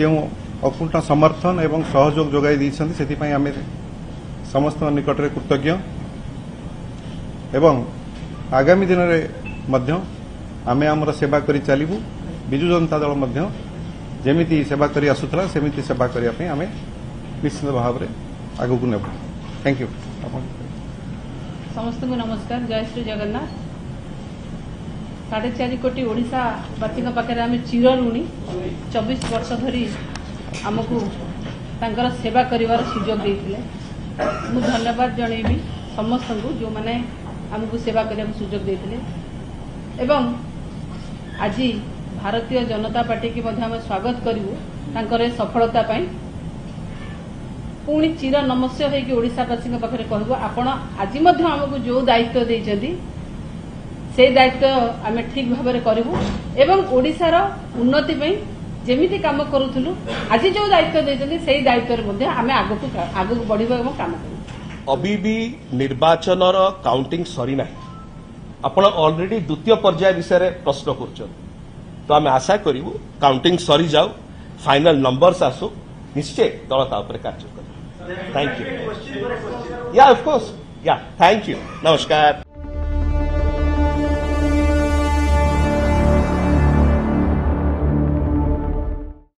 जो अकुंठ समर्थन एवं सहयोग जोगाई देइछन्ति सेतिपई आमे समस्त निकट में कृतज्ञ एवं आगामी दिन में आमे आमर सेवा करी चलिबु। बिजु जनता दल मध्य जेमिति सेवा करी आसुथला सेमिति सेवा करिया पे आमे निश्चित भाव में आगु नेब। Thank you. समस्त को नमस्कार। जय श्री जगन्नाथ। 4.5 कोटी ओडिशा वासी पाखे आम चिर ऋणी 24 वर्ष धरी आमको तांकर सेवा करिवार सुजोग देइथिले। मु धन्यवाद जनइबी समस्त को जो माने आमको सेवा करिया सुजोग देइथिले एवं आज भारतीय जनता पार्टी की मध्य आम स्वागत करूँ तांकर सफलता पाई। पुणी चिर नमस्य होगी ओडिशावासी पाखे कहबो आपण आज आमको जो दायित्व देइछन्ती से दायित्व आम ठीक भाव में करूँ एवं ओडिशार उन्नति पई जेमिति काम करूथुलु आज जो दायित्व देइछन्ती से दायित्व आम आगु बढ़िबो एवं काम करूँ। अभी भी निर्वाचन काउंटिंग सरी ना आपण ऑलरेडी द्वितीय पर्याय विषय प्रश्न कर तो आम आशा करूँ काउंटिंग सरी जाऊ फाइनल नंबर्स आसु निश्चय दल कार्य कर। Thank you. या ऑफ कोर्स या थैंक यू। नमस्कार।